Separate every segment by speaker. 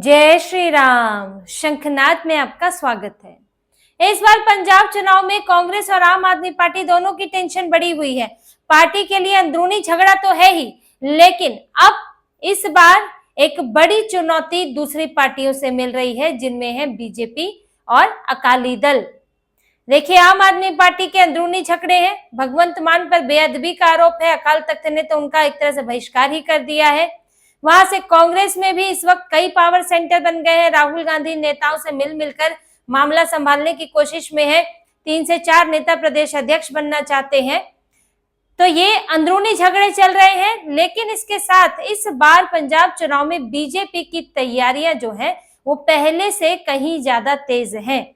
Speaker 1: जय श्री राम। शंखनाद में आपका स्वागत है। इस बार पंजाब चुनाव में कांग्रेस और आम आदमी पार्टी दोनों की टेंशन बढ़ी हुई है। पार्टी के लिए अंदरूनी झगड़ा तो है ही, लेकिन अब इस बार एक बड़ी चुनौती दूसरी पार्टियों से मिल रही है, जिनमें है बीजेपी और अकाली दल। देखिए, आम आदमी पार्टी के अंदरूनी झगड़े हैं। भगवंत मान पर बेअदबी का आरोप है। अकाल तख्त ने तो उनका एक तरह से बहिष्कार ही कर दिया है। वहां से कांग्रेस में भी इस वक्त कई पावर सेंटर बन गए हैं। राहुल गांधी नेताओं से मिलकर मामला संभालने की कोशिश में है। 3 से 4 नेता प्रदेश अध्यक्ष बनना चाहते हैं। तो ये अंदरूनी झगड़े चल रहे हैं, लेकिन इसके साथ इस बार पंजाब चुनाव में बीजेपी की तैयारियां जो है वो पहले से कहीं ज्यादा तेज हैं।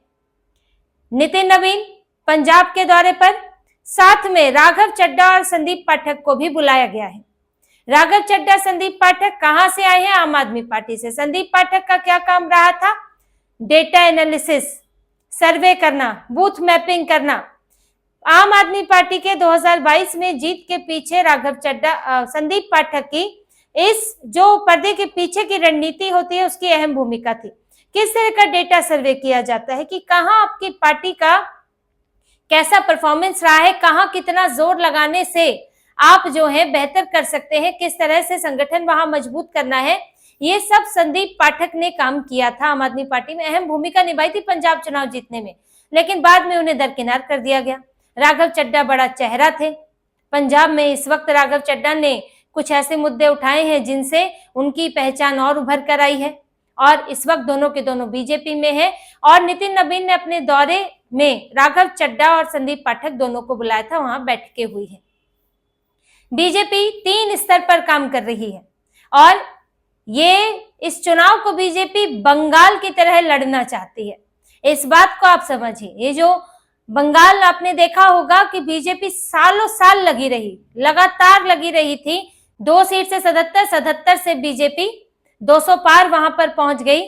Speaker 1: नितिन नवीन पंजाब के दौरे पर, साथ में राघव चड्ढा और संदीप पाठक को भी बुलाया गया है। राघव चड्ढा, संदीप पाठक कहां से आए हैं? आम आदमी पार्टी से। संदीप पाठक का क्या काम रहा था? डेटा एनालिसिस, सर्वे करना, बूथ मैपिंग करना। आम आदमी पार्टी के 2022 में जीत के पीछे राघव चड्ढा, संदीप पाठक की इस जो पर्दे के पीछे की रणनीति होती है उसकी अहम भूमिका थी। किस तरह का डेटा सर्वे किया जाता है कि कहां आपकी पार्टी का कैसा परफॉर्मेंस रहा है, कहां कितना जोर लगाने से आप जो है बेहतर कर सकते हैं, किस तरह से संगठन वहां मजबूत करना है, ये सब संदीप पाठक ने काम किया था। आम आदमी पार्टी में अहम भूमिका निभाई थी पंजाब चुनाव जीतने में, लेकिन बाद में उन्हें दरकिनार कर दिया गया। राघव चड्ढा बड़ा चेहरा थे पंजाब में। इस वक्त राघव चड्ढा ने कुछ ऐसे मुद्दे उठाए हैं जिनसे उनकी पहचान और उभर कर आई है, और इस वक्त दोनों के दोनों बीजेपी में है। और नितिन नवीन ने अपने दौरे में राघव चड्ढा और संदीप पाठक दोनों को बुलाया था, वहां बैठकें हुई है। बीजेपी 3 स्तर पर काम कर रही है, और ये इस चुनाव को बीजेपी बंगाल की तरह लड़ना चाहती है। इस बात को आप समझिए। ये जो बंगाल आपने देखा होगा कि बीजेपी सालों साल लगी रही, लगातार लगी रही थी। 2 सीट से 77 से बीजेपी 200 पार वहां पर पहुंच गई,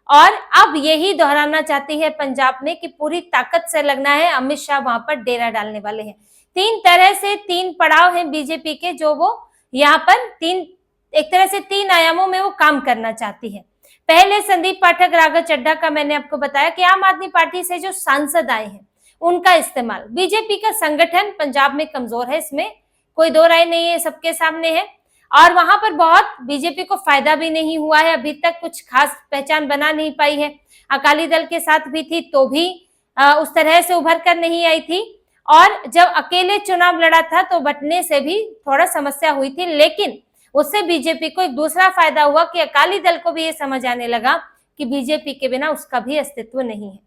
Speaker 1: और अब यही दोहराना चाहती है पंजाब में कि पूरी ताकत से लगना है। अमित शाह वहां पर डेरा डालने वाले हैं। 3 तरह से 3 पड़ाव हैं बीजेपी के, जो वो यहाँ पर एक तरह से 3 आयामों में वो काम करना चाहती है। पहले संदीप पाठक, राघव चड्ढा का मैंने आपको बताया कि आम आदमी पार्टी से जो सांसद आए हैं उनका इस्तेमाल। बीजेपी का संगठन पंजाब में कमजोर है, इसमें कोई दो राय नहीं है, सबके सामने है, और वहां पर बहुत बीजेपी को फायदा भी नहीं हुआ है। अभी तक कुछ खास पहचान बना नहीं पाई है। अकाली दल के साथ भी थी तो भी उस तरह से उभर कर नहीं आई थी, और जब अकेले चुनाव लड़ा था तो बंटने से भी थोड़ा समस्या हुई थी। लेकिन उससे बीजेपी को एक दूसरा फायदा हुआ कि अकाली दल को भी ये समझ आने लगा कि बीजेपी के बिना उसका भी अस्तित्व नहीं है।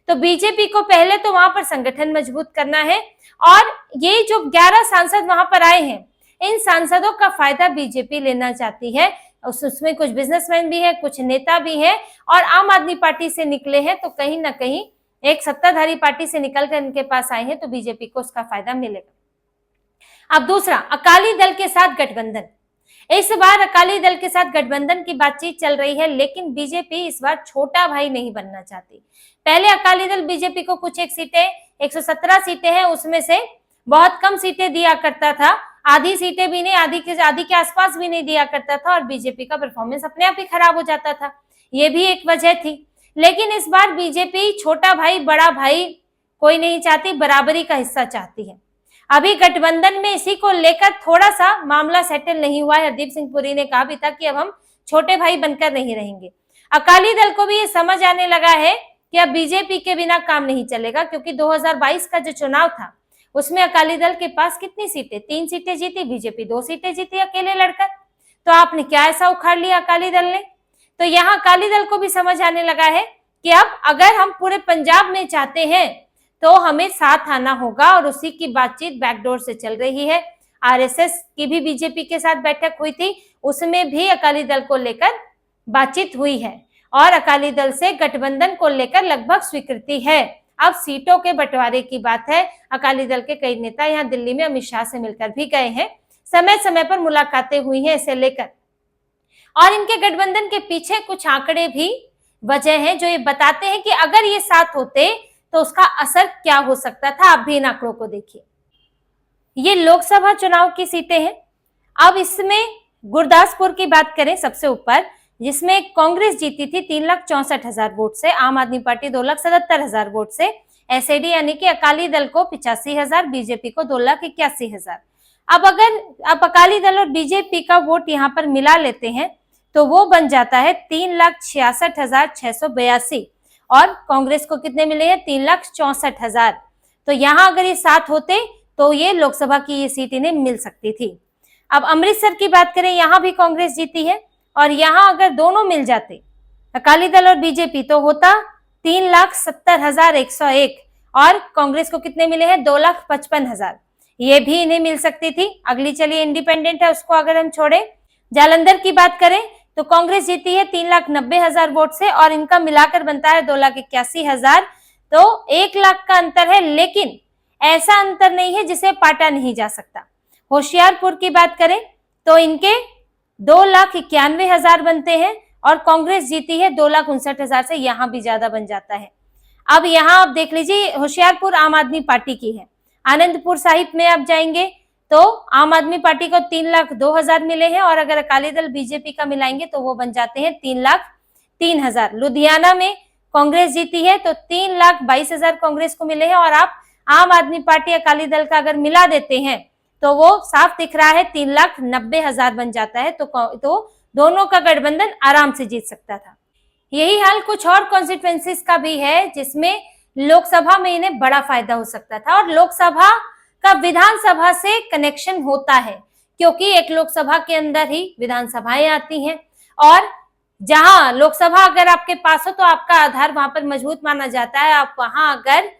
Speaker 1: तो बीजेपी को पहले तो वहां पर संगठन मजबूत करना है, और ये जो 11 सांसद वहां पर आए हैं, इन सांसदों का फायदा बीजेपी लेना चाहती है। उसमें कुछ बिजनेसमैन भी है, कुछ नेता भी है, और आम आदमी पार्टी से निकले हैं, तो कहीं ना कहीं एक सत्ताधारी पार्टी से निकलकर इनके पास आए हैं, तो बीजेपी को उसका फायदा मिलेगा। अब दूसरा, अकाली दल के साथ गठबंधन। इस बार अकाली दल के साथ गठबंधन की बातचीत चल रही है, लेकिन बीजेपी इस बार छोटा भाई नहीं बनना चाहती। पहले अकाली दल बीजेपी को कुछ एक सीटें, 117 सीटें हैं, उसमें से बहुत कम सीटें दिया करता था। आधी सीटें भी नहीं, आधी के आसपास भी नहीं दिया करता था, और बीजेपी का परफॉर्मेंस अपने आप ही खराब हो जाता था। ये भी एक वजह थी। लेकिन इस बार बीजेपी छोटा भाई बड़ा भाई कोई नहीं चाहती, बराबरी का हिस्सा चाहती है। अभी गठबंधन में इसी को लेकर थोड़ा सा मामला सेटल नहीं हुआ है। हरदीप सिंह पुरी ने कहा भी था कि अब हम छोटे भाई बनकर नहीं रहेंगे। अकाली दल को भी ये समझ आने लगा है कि अब बीजेपी के बिना काम नहीं चलेगा, क्योंकि 2022 का जो चुनाव था उसमें अकाली दल के पास कितनी सीटें? 3 सीटें जीती, बीजेपी 2 सीटें जीती अकेले लड़कर। तो आपने क्या ऐसा उखाड़ लिया अकाली दल ने? तो यहाँ अकाली दल को भी समझ आने लगा है कि अब अगर हम पूरे पंजाब में चाहते हैं तो हमें साथ आना होगा, और उसी की बातचीत बैकडोर से चल रही है। आरएसएस की भी बीजेपी के साथ बैठक हुई थी, उसमें भी अकाली दल को लेकर बातचीत हुई है, और अकाली दल से गठबंधन को लेकर लगभग स्वीकृति है। अब सीटों के बंटवारे की बात है। अकाली दल के कई नेता यहाँ दिल्ली में अमित शाह से मिलकर भी गए हैं, समय समय पर मुलाकातें हुई हैं इसे लेकर। और इनके गठबंधन के पीछे कुछ आंकड़े भी वजह हैं जो ये बताते हैं कि अगर ये साथ होते तो उसका असर क्या हो सकता था। आप भी इन आंकड़ों को देखिए। ये लोकसभा चुनाव की सीटें हैं। अब इसमें गुरदासपुर की बात करें सबसे ऊपर, जिसमें कांग्रेस जीती थी 3,64,000 वोट से, आम आदमी पार्टी 2,77,000 वोट से, एसएडी यानी कि अकाली दल को 85,000, बीजेपी को 2,81,000। अब अकाली दल और बीजेपी का वोट यहाँ पर मिला लेते हैं तो वो बन जाता है 3,66,682 और कांग्रेस को कितने मिले हैं? 3,64,000। तो यहाँ अगर ये 7 होते तो ये लोकसभा की ये सीट इन्हें मिल सकती थी। अब अमृतसर की बात करें, यहाँ भी कांग्रेस जीती है और यहाँ अगर दोनों मिल जाते अकाली दल और बीजेपी तो होता 3,70,101 और कांग्रेस को कितने मिले हैं? 2,55,000। ये भी इन्हें मिल सकती थी। अगली चलिए इंडिपेंडेंट है, उसको अगर हम छोड़े, जालंधर की बात करें तो कांग्रेस जीती है 3,90,000 वोट से और इनका मिलाकर बनता है 2,81,000। तो 1 लाख का अंतर है, लेकिन ऐसा अंतर नहीं है जिसे पाटा नहीं जा सकता। होशियारपुर की बात करें तो इनके 2,91,000 बनते हैं और कांग्रेस जीती है 2,59,000 से, यहां भी ज्यादा बन जाता है। अब यहां आप देख लीजिए, होशियारपुर आम आदमी पार्टी की है। आनंदपुर साहिब में आप जाएंगे तो आम आदमी पार्टी को 3,02,000 मिले हैं और अगर अकाली दल बीजेपी का मिलाएंगे तो वो बन जाते हैं 3,03,000। लुधियाना में कांग्रेस जीती है तो 3,22,000 कांग्रेस को मिले हैं और आप आम आदमी पार्टी अकाली दल का अगर मिला देते हैं तो वो साफ दिख रहा है 3,90,000 बन जाता है। तो दोनों का गठबंधन आराम से जीत सकता था। यही हाल कुछ और कॉन्स्टिट्यूएंसीज का भी है जिसमें लोकसभा में इन्हें बड़ा फायदा हो सकता था और लोकसभा का विधानसभा से कनेक्शन होता है क्योंकि एक लोकसभा के अंदर ही विधानसभाएं आती हैं और जहां लोकसभा अगर आपके पास हो तो आपका आधार वहां पर मजबूत माना जाता है। आप वहां अगर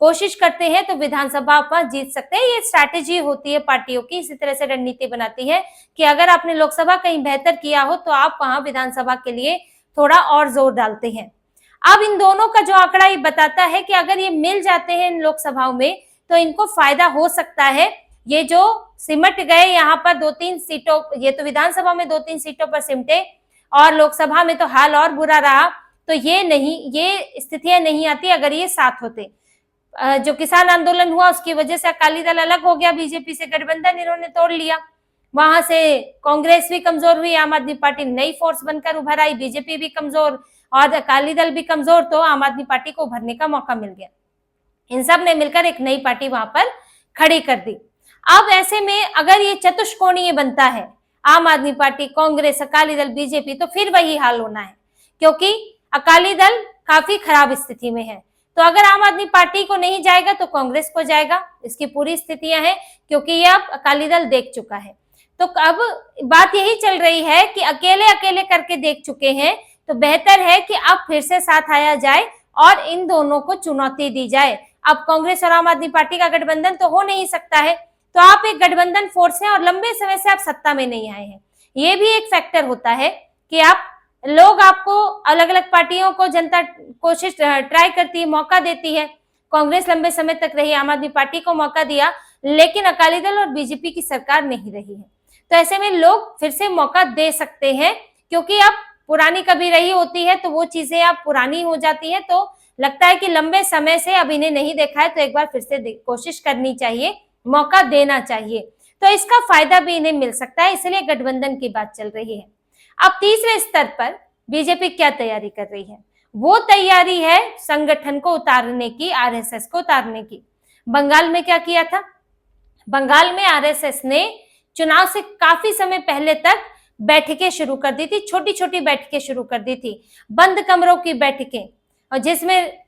Speaker 1: कोशिश करते हैं तो विधानसभा आप जीत सकते हैं। ये स्ट्रैटेजी होती है पार्टियों की, इसी तरह से रणनीति बनाती है कि अगर आपने लोकसभा कहीं बेहतर किया हो तो आप वहां विधानसभा के लिए थोड़ा और जोर डालते हैं। अब इन दोनों का जो आंकड़ा ये बताता है कि अगर ये मिल जाते हैं इन लोकसभाओं में तो इनको फायदा हो सकता है। ये जो सिमट गए यहाँ पर 2-3 सीटों, ये तो विधानसभा में 2-3 सीटों पर सिमटे और लोकसभा में तो हाल और बुरा रहा। तो ये स्थितियां नहीं आती अगर ये साथ होते। जो किसान आंदोलन हुआ उसकी वजह से अकाली दल अलग हो गया, बीजेपी से गठबंधन इन्होंने तोड़ लिया, वहां से कांग्रेस भी कमजोर हुई, आम आदमी पार्टी नई फोर्स बनकर उभर आई, बीजेपी भी कमजोर और अकाली दल भी कमजोर, तो आम आदमी पार्टी को उभरने का मौका मिल गया। इन सब ने मिलकर एक नई पार्टी वहां पर खड़ी कर दी। अब ऐसे में अगर ये चतुष्कोणीय बनता है, आम आदमी पार्टी, कांग्रेस, अकाली दल, बीजेपी, तो फिर वही हाल होना है क्योंकि अकाली दल काफी खराब स्थिति में है। तो अगर आम आदमी पार्टी को नहीं जाएगा तो कांग्रेस को जाएगा, इसकी पूरी स्थितियां हैं क्योंकि ये अब अकाली दल देख चुका है। तो अब बात यही चल रही है कि अकेले अकेले करके देख चुके हैं तो बेहतर है कि अब फिर से साथ आया जाए और इन दोनों को चुनौती दी जाए। अब कांग्रेस और आम आदमी पार्टी का गठबंधन तो हो नहीं सकता है, तो आप एक गठबंधन फोर्स हैं और लंबे समय से आप सत्ता में नहीं आए हैं। ये भी एक फैक्टर होता है कि लोग आपको अलग अलग पार्टियों को, जनता कोशिश ट्राई करती है, मौका देती है। कांग्रेस लंबे समय तक रही, आम आदमी पार्टी को मौका दिया, लेकिन अकाली दल और बीजेपी की सरकार नहीं रही है। तो ऐसे में लोग फिर से मौका दे सकते हैं क्योंकि अब पुरानी कभी रही होती है तो वो चीजें अब पुरानी हो जाती है। तो लगता है कि लंबे समय से अब इन्हें नहीं देखा है तो एक बार फिर से कोशिश करनी चाहिए, मौका देना चाहिए, तो इसका फायदा भी इन्हें मिल सकता है, इसलिए गठबंधन की बात चल रही है। अब तीसरे स्तर पर बीजेपी क्या तैयारी कर रही है? वो तैयारी है संगठन को उतारने की, आरएसएस को उतारने की। बंगाल में क्या किया था? बंगाल में आरएसएस ने चुनाव से काफी समय पहले तक बैठकें शुरू कर दी थी, छोटी छोटी बैठकें शुरू कर दी थी, बंद कमरों की बैठकें, और जिसमें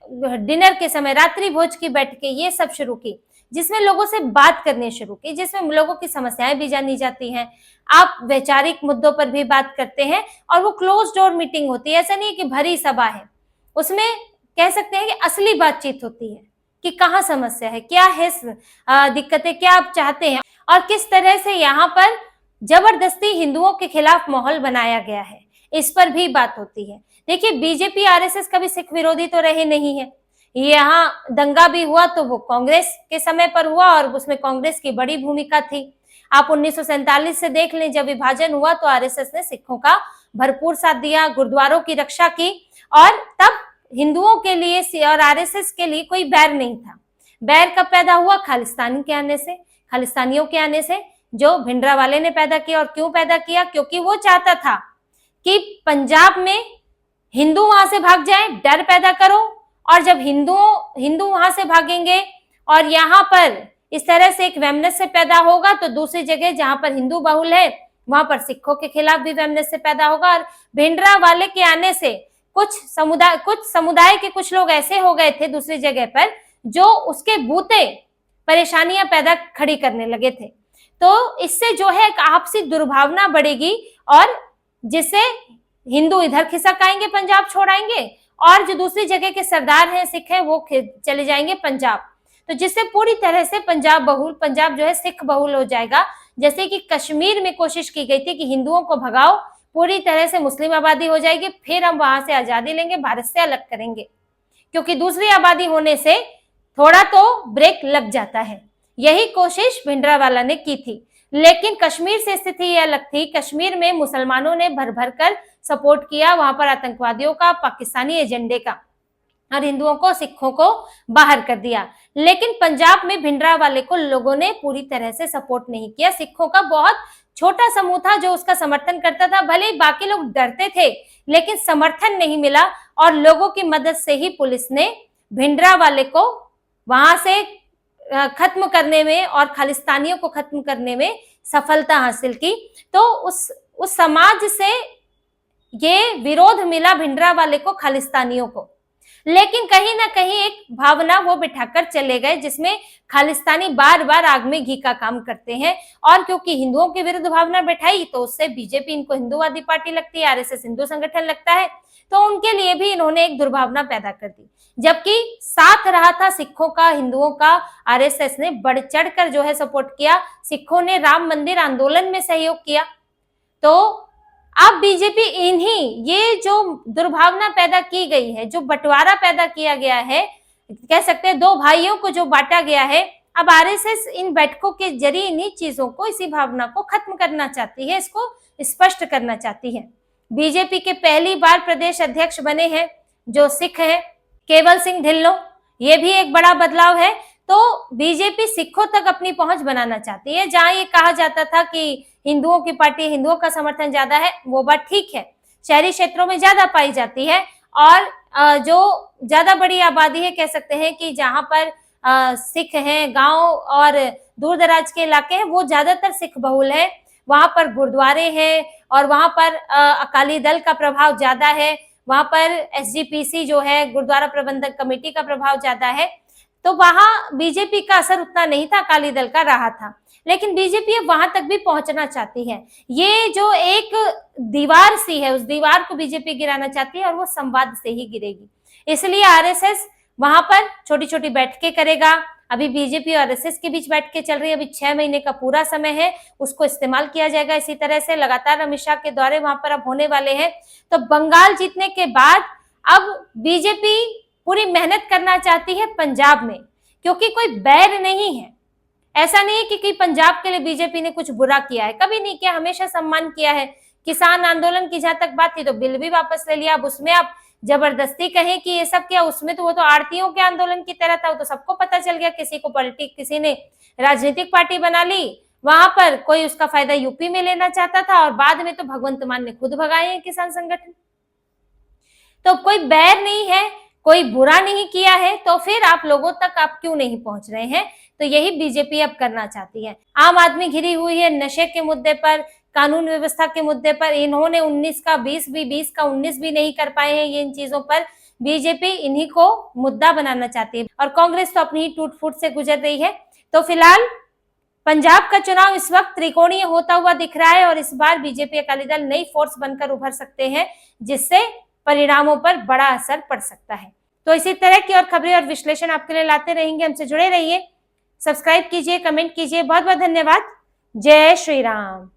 Speaker 1: डिनर के समय रात्रि भोज की बैठकें, ये सब शुरू की, जिसमें लोगों से बात करनी शुरू की, जिसमें लोगों की समस्याएं भी जानी जाती हैं, आप वैचारिक मुद्दों पर भी बात करते हैं और वो क्लोज डोर मीटिंग होती है। ऐसा नहीं कि भरी सभा है, उसमें कह सकते हैं कि असली बातचीत होती है कि कहाँ समस्या है, क्या है दिक्कतें, क्या आप चाहते हैं और किस तरह से यहाँ पर जबरदस्ती हिंदुओं के खिलाफ माहौल बनाया गया है, इस पर भी बात होती है। देखिए, बीजेपी आरएसएस कभी सिख विरोधी तो रहे नहीं है। यहाँ दंगा भी हुआ तो वो कांग्रेस के समय पर हुआ और उसमें कांग्रेस की बड़ी भूमिका थी। आप 1947 से देख लें, जब विभाजन हुआ तो आरएसएस ने सिखों का भरपूर साथ दिया, गुरुद्वारों की रक्षा की, और तब हिंदुओं के लिए और आरएसएस के लिए कोई बैर नहीं था। बैर कब पैदा हुआ? खालिस्तानी के आने से, खालिस्तानियों के आने से, जो भिंडरावाले ने पैदा किया। और क्यों पैदा किया? क्योंकि वो चाहता था कि पंजाब में हिंदू वहां से भाग जाए, डर पैदा करो, और जब हिंदू वहां से भागेंगे और यहाँ पर इस तरह से एक वैमनस्य पैदा होगा, तो दूसरी जगह जहां पर हिंदू बहुल है वहां पर सिखों के खिलाफ भी वैमनस्य पैदा होगा। और भिंडरावाले के आने से कुछ समुदाय के कुछ लोग ऐसे हो गए थे दूसरी जगह पर, जो उसके बूते परेशानियां पैदा खड़ी करने लगे थे। तो इससे जो है एक आपसी दुर्भावना बढ़ेगी, और जिससे हिंदू इधर खिसक आएंगे, पंजाब छोड़ आएंगे, और जो दूसरी जगह के सरदार हैं, सिख हैं, वो चले जाएंगे पंजाब। तो जिससे पूरी तरह से पंजाब जो है सिख बहुल हो जाएगा। जैसे कि कश्मीर में कोशिश की गई थी कि हिंदुओं को भगाओ, पूरी तरह से मुस्लिम आबादी हो जाएगी, फिर हम वहां से आजादी लेंगे, भारत से अलग करेंगे, क्योंकि दूसरी आबादी होने से थोड़ा तो ब्रेक लग जाता है। यही कोशिश भिंडरावाला ने की थी। लेकिन कश्मीर से स्थिति अलग थी। कश्मीर में मुसलमानों ने भर भर कर सपोर्ट किया वहां पर आतंकवादियों का, पाकिस्तानी एजेंडे का, और हिंदुओं को, सिखों को बाहर कर दिया। लेकिन पंजाब में भिंडरावाले को लोगों ने पूरी तरह से सपोर्ट नहीं किया। सिखों का बहुत छोटा समूह था जो उसका समर्थन करता था। भले ही बाकी लोग डरते थे, लेकिन समर्थन नहीं मिला, और लोगों की मदद से ही पुलिस ने भिंडरावाले को वहां से खत्म करने में और खालिस्तानियों को खत्म करने में सफलता हासिल की। तो उस समाज से ये विरोध मिला भिंडरावाले को, खालिस्तानियों को। लेकिन कहीं ना कहीं एक भावना वो बिठाकर चले गए, जिसमें खालिस्तानी बार बार आग में घी का काम करते हैं। और क्योंकि हिंदुओं के विरुद्ध भावना बिठाई, तो उससे बीजेपी इनको हिंदूवादी पार्टी लगती है, आरएसएस हिंदू संगठन लगता है, तो उनके लिए भी इन्होंने एक दुर्भावना पैदा कर दी। जबकि साथ रहा था सिखों का, हिंदुओं का, आरएसएस ने बढ़ चढ़कर जो है सपोर्ट किया। सिखों ने राम मंदिर आंदोलन में सहयोग किया। तो अब बीजेपी ये जो दुर्भावना पैदा की गई है, जो बंटवारा पैदा किया गया है, कह सकते हैं दो भाइयों को जो बांटा गया है, अब आरएसएस इन बैठकों के जरिए इन्हीं चीजों को, इसी भावना को खत्म करना चाहती है, इसको स्पष्ट करना चाहती है। बीजेपी के पहली बार प्रदेश अध्यक्ष बने हैं जो सिख हैं, केवल सिंह ढिल्लों। ये भी एक बड़ा बदलाव है। तो बीजेपी सिखों तक अपनी पहुंच बनाना चाहती है। जहां ये कहा जाता था कि हिंदुओं की पार्टी, हिंदुओं का समर्थन ज्यादा है, वो बात ठीक है, शहरी क्षेत्रों में ज्यादा पाई जाती है। और जो ज्यादा बड़ी आबादी है, कह सकते हैं कि जहां पर सिख हैं, गांव और दूर दराज के इलाके हैं, वो ज्यादातर सिख बहुल है। वहां पर गुरुद्वारे हैं, और वहां पर अकाली दल का प्रभाव ज्यादा है। वहां पर एसजीपीसी जो है, गुरुद्वारा प्रबंधक कमेटी का प्रभाव ज्यादा है। तो वहां बीजेपी का असर उतना नहीं था, अकाली दल का रहा था। लेकिन बीजेपी अब वहां तक भी पहुंचना चाहती है। ये जो एक दीवार सी है, उस दीवार को बीजेपी गिराना चाहती है, और वो संवाद से ही गिरेगी। इसलिए आरएसएस वहां पर छोटी छोटी बैठकें करेगा। अभी बीजेपी और आरएसएस के बीच बैठकें चल रही है। अभी 6 महीने का पूरा समय है, उसको इस्तेमाल किया जाएगा। इसी तरह से लगातार अमित शाह के दौरे वहां पर अब होने वाले हैं। तो बंगाल जीतने के बाद अब बीजेपी पूरी मेहनत करना चाहती है पंजाब में, क्योंकि कोई बैर नहीं है। ऐसा नहीं है कि पंजाब के लिए बीजेपी ने कुछ बुरा किया है, कभी नहीं किया, हमेशा सम्मान किया है। किसान आंदोलन की जहां तक बात थी, तो बिल भी वापस ले लिया। अब उसमें आप जबरदस्ती कहें कि ये सब किया, उसमें तो वो तो आड़तियों के आंदोलन की तरह था, वो तो सबको पता चल गया। किसी ने राजनीतिक पार्टी बना ली, वहां पर कोई उसका फायदा यूपी में लेना चाहता था, और बाद में तो भगवंत मान ने खुद भगाए हैं किसान संगठन। तो कोई बैर नहीं है, कोई बुरा नहीं किया है, तो फिर आप लोगों तक आप क्यों नहीं पहुंच रहे हैं? तो यही बीजेपी अब करना चाहती है। आम आदमी घिरी हुई है नशे के मुद्दे पर, कानून व्यवस्था के मुद्दे पर। इन्होंने 19 का 20 भी, 20 का 19 भी नहीं कर पाए हैं। ये इन चीजों पर बीजेपी इन्हीं को मुद्दा बनाना चाहती है, और कांग्रेस तो अपनी टूट फूट से गुजर रही है। तो फिलहाल पंजाब का चुनाव इस वक्त त्रिकोणीय होता हुआ दिख रहा है, और इस बार बीजेपी अकाली दल नई फोर्स बनकर उभर सकते हैं, जिससे परिणामों पर बड़ा असर पड़ सकता है। तो इसी तरह की और खबरें और विश्लेषण आपके लिए लाते रहेंगे। हमसे जुड़े रहिए, सब्सक्राइब कीजिए, कमेंट कीजिए। बहुत बहुत धन्यवाद। जय श्री राम।